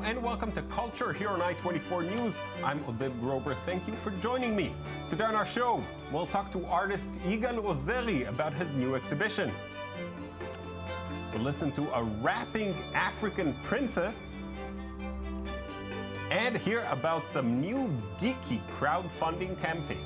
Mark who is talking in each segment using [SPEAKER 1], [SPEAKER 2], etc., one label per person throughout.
[SPEAKER 1] and welcome to Culture here on I-24 News. I'm Oded Grober. Thank you for joining me. Today on our show, we'll talk to artist Igal Ozeri about his new exhibition. We'll listen to a rapping African princess and hear about some new geeky crowdfunding campaigns.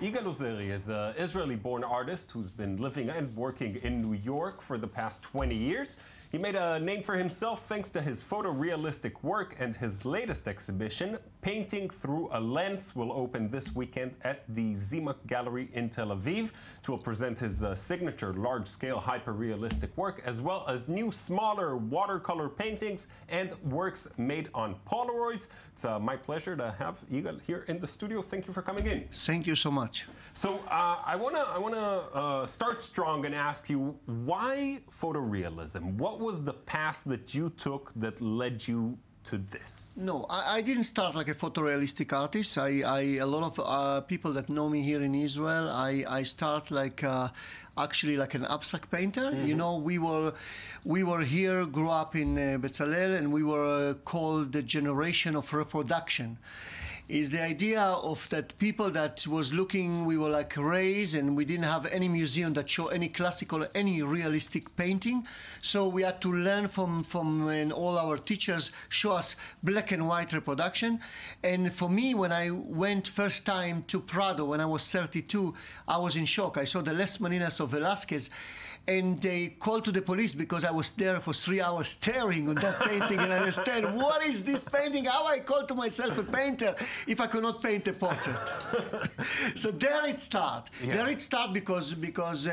[SPEAKER 1] Igal Ozeri is an Israeli-born artist who's been living and working in New York for the past 20 years. He made a name for himself thanks to his photorealistic work, and his latest exhibition, Painting Through a Lens, will open this weekend at the Zimak Gallery in Tel Aviv. It will present his signature large-scale hyper-realistic work, as well as new smaller watercolor paintings and works made on Polaroids. It's my pleasure to have Igal here in the studio. Thank you for coming in.
[SPEAKER 2] Thank you so much.
[SPEAKER 1] So I wanna start strong and ask you, why photorealism? What was the path that you took that led you to this?
[SPEAKER 2] No, I didn't start like a photorealistic artist. A lot of people that know me here in Israel, I start like actually like an abstract painter. Mm-hmm. You know, we were here, grew up in Bezalel, and we were called the generation of reproduction. Is the idea of that people that was looking, we were like raised, and we didn't have any museum that show any classical, any realistic painting. So we had to learn from and all our teachers show us black and white reproduction. And for me, when I went first time to Prado, when I was 32, I was in shock. I saw the Les Maninas of Velázquez, and they called to the police because I was there for 3 hours staring on that painting and understand what is this painting, how I call to myself a painter if I cannot paint a portrait. So there it started. Yeah. There it started because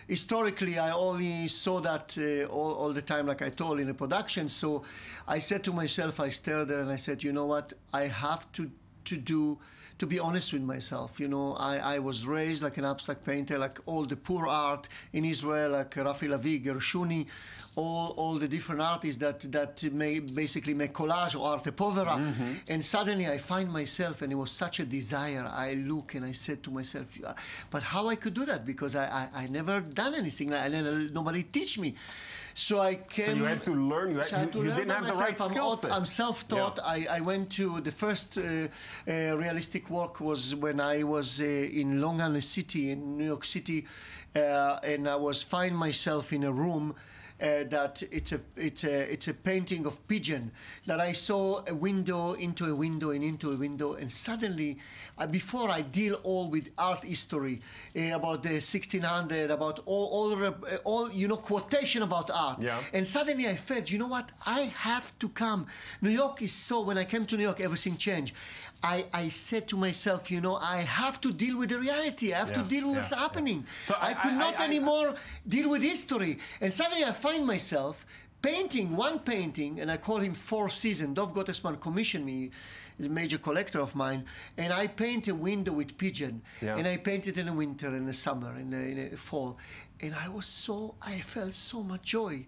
[SPEAKER 2] historically I only saw that all the time, like I told, in a production. So I said to myself, I stared there and I said, you know what, I have to be honest with myself. You know, I was raised like an abstract painter, like all the poor art in Israel, like Rafi Lavi, Gershuni, all the different artists that basically make collage or arte povera. Mm-hmm. And suddenly I find myself, and it was such a desire. I look and I said to myself, but how I could do that? Because I never done anything. Nobody teach me. So I came. So
[SPEAKER 1] you had to learn. You didn't have the right skill set.
[SPEAKER 2] I'm self-taught. Yeah. I went to the first realistic work was when I was in Long Island City in New York City, and I was find myself in a room. That it's a painting of pigeon that I saw a window into a window and into a window, and suddenly before I deal all with art history about the 1600, about all you know, quotation about art, yeah. And suddenly I felt, you know what, I have to come. New York is so, when I came to New York, everything changed. I said to myself, you know, I have to deal with the reality. I have to deal with what's happening. So I could not anymore deal with history. And suddenly I find myself painting one painting, and I call him Four Seasons. Dov Gottesman commissioned me, he's a major collector of mine, and I paint a window with pigeon. Yeah. And I paint it in the winter, in the summer, in the fall. And I felt so much joy.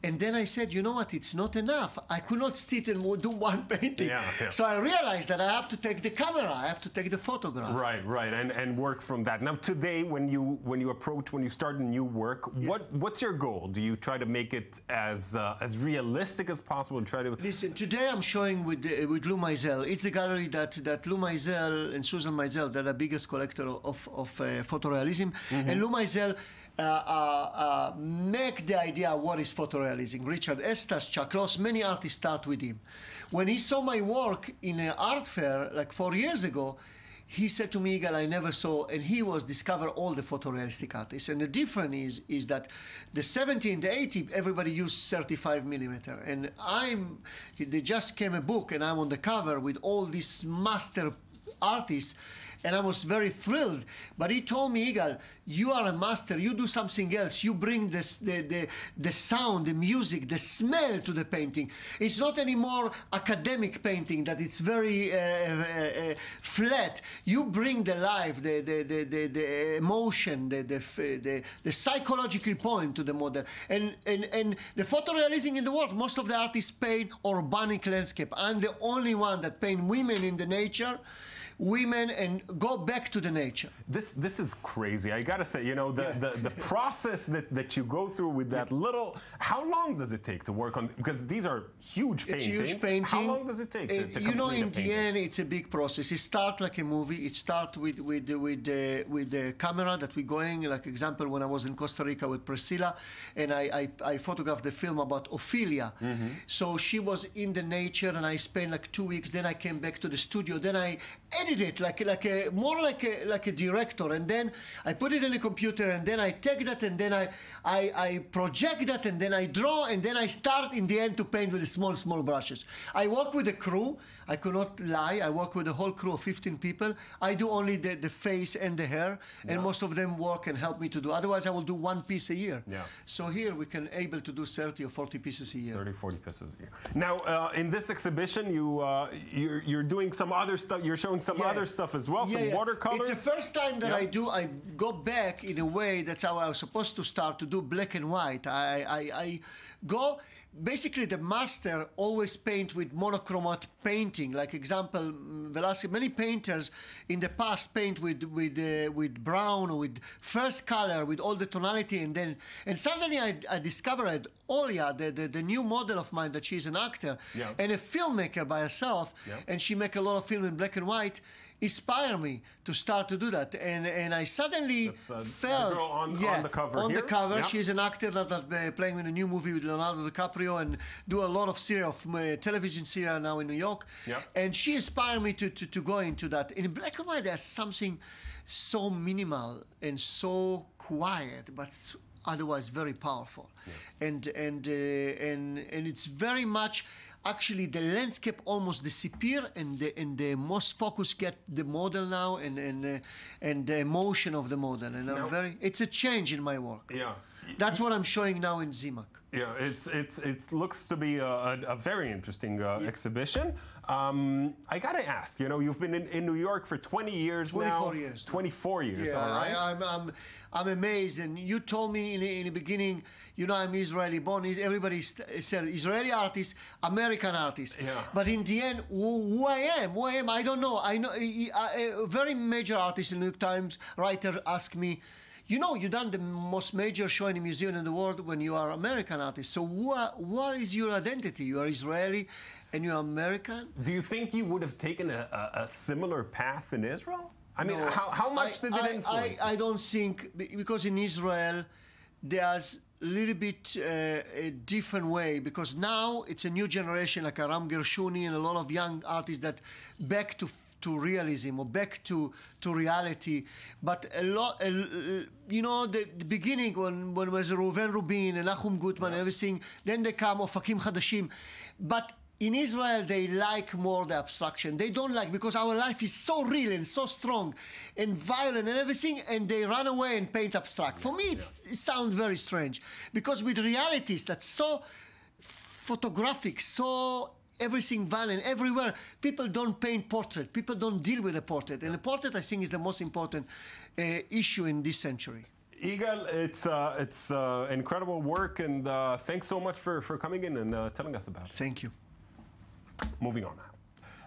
[SPEAKER 2] And then I said, you know what, it's not enough. I could not sit and do one painting. Yeah, yeah. So I realized that I have to take the camera, I have to take the photograph.
[SPEAKER 1] Right, and work from that. Now today, when you start a new work, yeah. What's your goal? Do you try to make it as realistic as possible? Try to
[SPEAKER 2] listen. Today I'm showing with Lou Meisel. It's a gallery that Lou Meisel and Susan Meisel, they're the biggest collector of photorealism, mm-hmm. And Lou Meisel make the idea what is photorealism. Richard Estes, Chuck Ross, many artists start with him. When he saw my work in an art fair like 4 years ago, he said to me, Igal, I never saw, and he was discover all the photorealistic artists. And the difference is that the 70 and the 80, everybody used 35 millimeter. And they just came a book, and I'm on the cover with all these master artists. And I was very thrilled. But he told me, Igal, you are a master. You do something else. You bring the sound, the music, the smell to the painting. It's not anymore academic painting that it's very flat. You bring the life, the emotion, the psychological point to the model. And the photorealism in the world, most of the artists paint urbanic landscape. I'm the only one that paint women in the nature women and go back to the nature.
[SPEAKER 1] This is crazy. I gotta say, you know, the process that you go through with that little. How long does it take to work on? Because these are huge paintings.
[SPEAKER 2] It's huge painting.
[SPEAKER 1] How long does it take to
[SPEAKER 2] you know,
[SPEAKER 1] complete
[SPEAKER 2] in the end, it's a big process. It starts like a movie. It starts with the camera that we're going. Like example, when I was in Costa Rica with Priscilla, and I photographed the film about Ophelia. So she was in the nature, and I spent like 2 weeks. Then I came back to the studio. Then I edited it more like a director, and then I put it in a computer, and then I take that, and then I project that, and then I draw, and then I start in the end to paint with the small brushes. I work with a crew. I could not lie. I work with a whole crew of 15 people. I do only the face and the hair, and most of them work and help me to do. Otherwise, I will do one piece a year.
[SPEAKER 1] Yeah.
[SPEAKER 2] So here we can able to do 30 or 40 pieces a year.
[SPEAKER 1] 30, 40 pieces a year. Now, in this exhibition, you're doing some other stuff. You're showing some other stuff as well, some watercolors.
[SPEAKER 2] It's the first time that I go back in a way. That's how I was supposed to start to do black and white. I go. Basically, the master always paint with monochromatic painting. Like example, Velázquez, many painters in the past paint with brown or with first color, with all the tonality, and suddenly I discovered Olia, the new model of mine, that she's an actor and a filmmaker by herself, and she make a lot of film in black and white. Inspire me to start to do that, and I suddenly felt
[SPEAKER 1] girl on the cover.
[SPEAKER 2] On the cover, she's an actor that playing in a new movie with Leonardo DiCaprio and do a lot of series of television series now in New York. And she inspired me to go into that. In black and white, there's something so minimal and so quiet, but otherwise very powerful, and it's very much. Actually, the landscape almost disappear, and the most focus get the model now, and the emotion of the model. And it's a change in my work.
[SPEAKER 1] Yeah,
[SPEAKER 2] that's what I'm showing now in Zimak.
[SPEAKER 1] Yeah, it looks to be a very interesting exhibition. I gotta ask, you know, you've been in New York for 20 years
[SPEAKER 2] 24
[SPEAKER 1] now.
[SPEAKER 2] years.
[SPEAKER 1] 24 years.
[SPEAKER 2] Yeah,
[SPEAKER 1] all right.
[SPEAKER 2] I'm amazed. And you told me in the beginning, you know, I'm Israeli born. Everybody said Israeli artist, American artist.
[SPEAKER 1] Yeah.
[SPEAKER 2] But in the end, who I am, I don't know. I know a very major artist in the New York Times writer asked me, you know, you done the most major show in a museum in the world when you are American artist. So what is your identity? You are Israeli and you are American?
[SPEAKER 1] Do you think you would have taken a similar path in Israel? I mean, how much did it influence?
[SPEAKER 2] I don't think, because in Israel, there's a little bit a different way, because now it's a new generation like Aram Gershuni and a lot of young artists that back to realism or back to reality. But a lot, you know, the beginning when was Reuven Rubin and Nachum Gutman and everything, then they come Ofakim Hadashim. But in Israel, they like more the abstraction. They don't like, because our life is so real and so strong and violent and everything, and they run away and paint abstract. For me, it sounds very strange, because with realities that's so photographic, so everything violent everywhere, people don't paint portrait. People don't deal with a portrait. And a portrait, I think, is the most important issue in this century.
[SPEAKER 1] Igal, it's incredible work, and thanks so much for coming in and telling us about it.
[SPEAKER 2] Thank you.
[SPEAKER 1] Moving on now.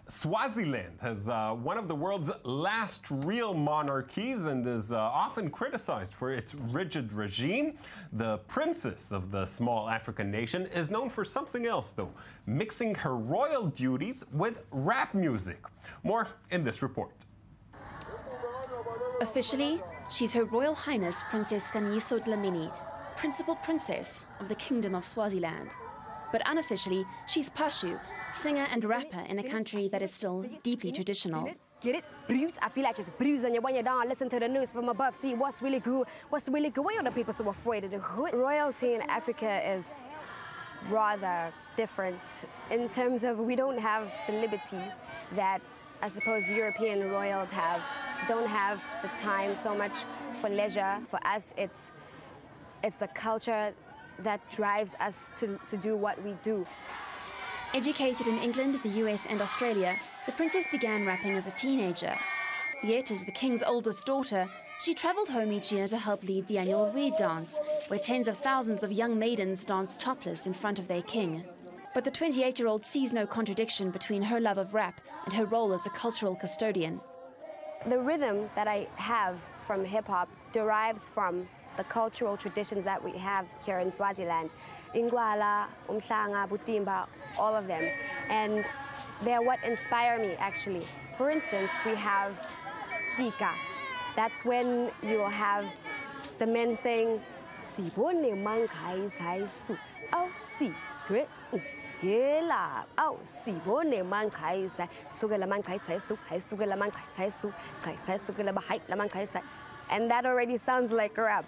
[SPEAKER 1] Swaziland has one of the world's last real monarchies and is often criticized for its rigid regime. The princess of the small African nation is known for something else, though, mixing her royal duties with rap music. More in this report.
[SPEAKER 3] Officially, she's Her Royal Highness Princess Kanyiso Dlamini, Principal Princess of the Kingdom of Swaziland. But unofficially, she's Pashu, singer and rapper in a country that is still deeply traditional.
[SPEAKER 4] Get it? Bruise? I feel like just bruising you when you're down. Listen to the news from above. See what's really good. What's really good? Why are the people so afraid of the hood?
[SPEAKER 5] Royalty in Africa is rather different in terms of we don't have the liberty that I suppose European royals have. Don't have the time so much for leisure. For us, it's the culture that drives us to do what we do.
[SPEAKER 3] Educated in England, the US and Australia, the princess began rapping as a teenager. Yet, as the king's oldest daughter, she travelled home each year to help lead the annual Red Dance, where tens of thousands of young maidens dance topless in front of their king. But the 28-year-old sees no contradiction between her love of rap and her role as a cultural custodian.
[SPEAKER 5] The rhythm that I have from hip-hop derives from the cultural traditions that we have here in Swaziland. Ingwala, Umhlanga, Butimba, all of them. And they're what inspire me, actually. For instance, we have Tika. That's when you'll have the men saying, "Sibone mangkai sai su, au si swe, yela, au sibone mangkai sai, sugela mangkai sai su, hai sugela mangkai sai su, kai sai sugela bahai la mangkai sai." And that already sounds like rap.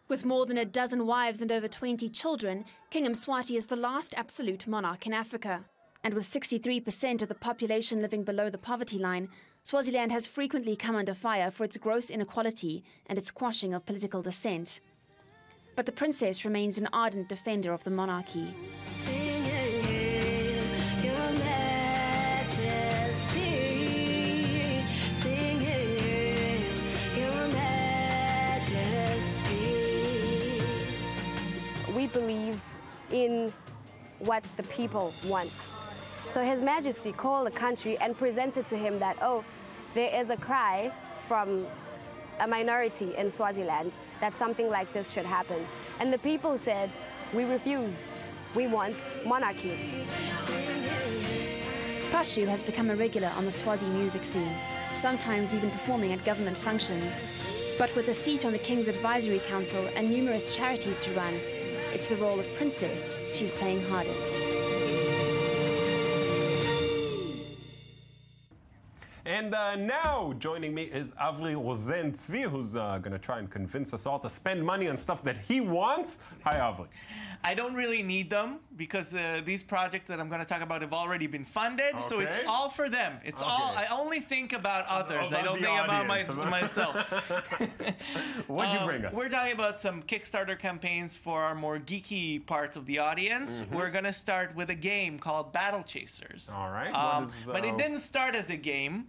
[SPEAKER 3] With more than a dozen wives and over 20 children, King Mswati is the last absolute monarch in Africa. And with 63% of the population living below the poverty line, Swaziland has frequently come under fire for its gross inequality and its quashing of political dissent. But the princess remains an ardent defender of the monarchy.
[SPEAKER 5] We believe in what the people want. So His Majesty called the country and presented to him that, oh, there is a cry from a minority in Swaziland that something like this should happen. And the people said, we refuse. We want monarchy.
[SPEAKER 3] Pashu has become a regular on the Swazi music scene, sometimes even performing at government functions. But with a seat on the King's Advisory Council and numerous charities to run, it's the role of princess she's playing hardest.
[SPEAKER 1] And now joining me is Avri Rosen Tzvi, who's going to try and convince us all to spend money on stuff that he wants. Hi, Avri.
[SPEAKER 6] I don't really need them because these projects that I'm going to talk about have already been funded, so it's all for them. It's all. I only think about others. I don't think about myself.
[SPEAKER 1] What'd you bring us?
[SPEAKER 6] We're talking about some Kickstarter campaigns for our more geeky parts of the audience. We're going to start with a game called Battle Chasers.
[SPEAKER 1] All right.
[SPEAKER 6] But it didn't start as a game.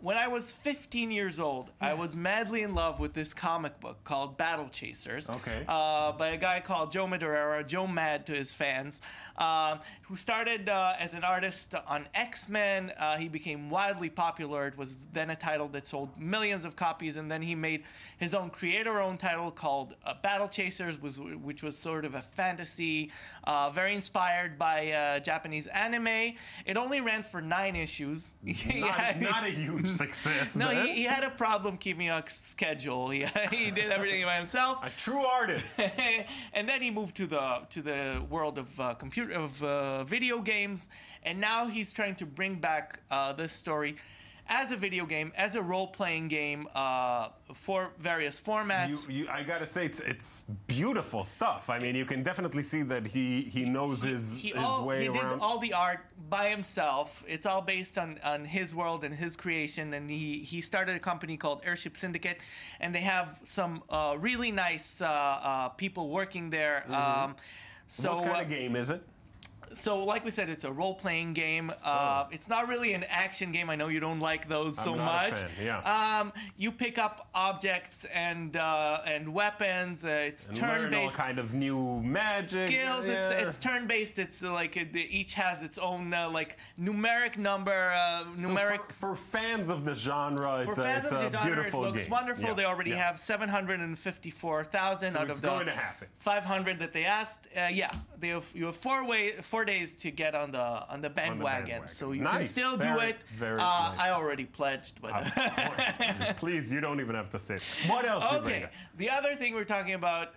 [SPEAKER 6] When I was 15 years old, I was madly in love with this comic book called Battle Chasers, by a guy called Joe Madureira, Joe Mad to his fans, who started as an artist on X-Men. He became wildly popular. It was then a title that sold millions of copies, and then he made his own creator-owned title called Battle Chasers, which was sort of a fantasy, very inspired by Japanese anime. It only ran for 9 issues.
[SPEAKER 1] Not a huge success.
[SPEAKER 6] No, he had a problem keeping a schedule. He did everything by himself.
[SPEAKER 1] A true artist.
[SPEAKER 6] And then he moved to the world of video games, and now he's trying to bring back this story as a video game, as a role-playing game for various formats.
[SPEAKER 1] I gotta say, it's beautiful stuff. I mean, you can definitely see that he knows his way around.
[SPEAKER 6] He did all the art by himself. It's all based on his world and his creation, and he started a company called Airship Syndicate, and they have some really nice people working there.
[SPEAKER 1] So what kind of game is it?
[SPEAKER 6] So, like we said, it's a role-playing game. It's not really an action game. I know you don't like those so much.
[SPEAKER 1] I'm not a fan, yeah.
[SPEAKER 6] You pick up objects and weapons. It's turn-based.
[SPEAKER 1] Learn all kind of new magic.
[SPEAKER 6] Skills. Yeah. It's turn-based. It's like each has its own like numeric number. Numeric.
[SPEAKER 1] So for fans of the genre, it's a beautiful game.
[SPEAKER 6] It looks wonderful.
[SPEAKER 1] Yeah.
[SPEAKER 6] They already have 754,000 out of the 500 that they asked. Yeah, you have 4 days to get on the bandwagon, so you can still do it.
[SPEAKER 1] Very nice.
[SPEAKER 6] I already pledged, but
[SPEAKER 1] of course. Please, you don't even have to say it. What else?
[SPEAKER 6] Okay. The other thing we're talking about,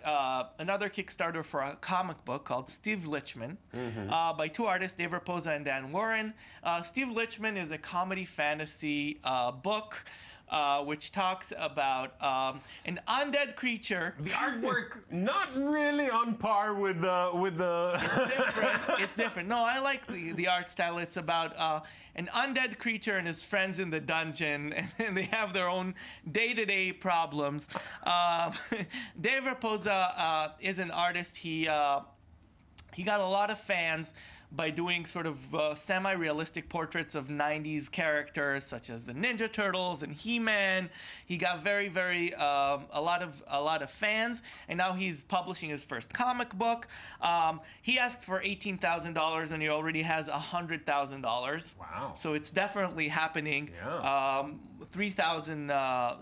[SPEAKER 6] another Kickstarter for a comic book called Steve Lichman, by 2 artists, Dave Raposa and Dan Warren. Steve Lichman is a comedy fantasy book. Which talks about an undead creature.
[SPEAKER 1] The artwork not really on par with the.
[SPEAKER 6] It's different. It's different. No, I like the art style. It's about an undead creature and his friends in the dungeon, and they have their own day-to-day problems. Dave Raposa is an artist. He got a lot of fans by doing sort of semi-realistic portraits of 90s characters such as the Ninja Turtles and He-Man. He got very, very a lot of fans, and now he's publishing his first comic book. He asked for $18,000, and he already has $100,000.
[SPEAKER 1] Wow!
[SPEAKER 6] So it's definitely happening.
[SPEAKER 1] Yeah.
[SPEAKER 6] 3,000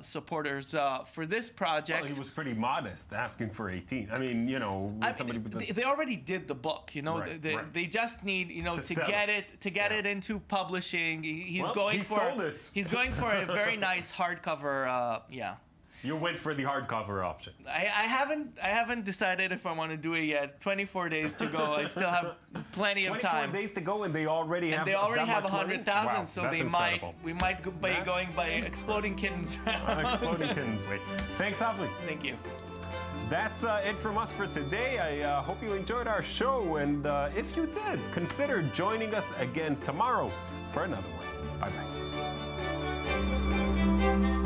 [SPEAKER 6] supporters for this project.
[SPEAKER 1] Well, he was pretty modest, asking for 18. I mean, you know, somebody.
[SPEAKER 6] They already did the book, you know.
[SPEAKER 1] Right,
[SPEAKER 6] they just need, you know, to get it into publishing. He's
[SPEAKER 1] Well,
[SPEAKER 6] going
[SPEAKER 1] he
[SPEAKER 6] for
[SPEAKER 1] sold it.
[SPEAKER 6] He's going for a very nice hardcover. Yeah.
[SPEAKER 1] You went for the hardcover option.
[SPEAKER 6] I haven't decided if I want to do it yet. 24 days to go. I still have plenty of time.
[SPEAKER 1] 24 days to go, and they already have.
[SPEAKER 6] They already have
[SPEAKER 1] 100,000.
[SPEAKER 6] 100,000,
[SPEAKER 1] Wow,
[SPEAKER 6] so
[SPEAKER 1] that's
[SPEAKER 6] we
[SPEAKER 1] incredible.
[SPEAKER 6] might be going by exploding kittens.
[SPEAKER 1] Exploding kittens. Wait. Thanks, Havli.
[SPEAKER 6] Thank you.
[SPEAKER 1] That's it from us for today. I hope you enjoyed our show, and if you did, consider joining us again tomorrow for another one. Bye bye.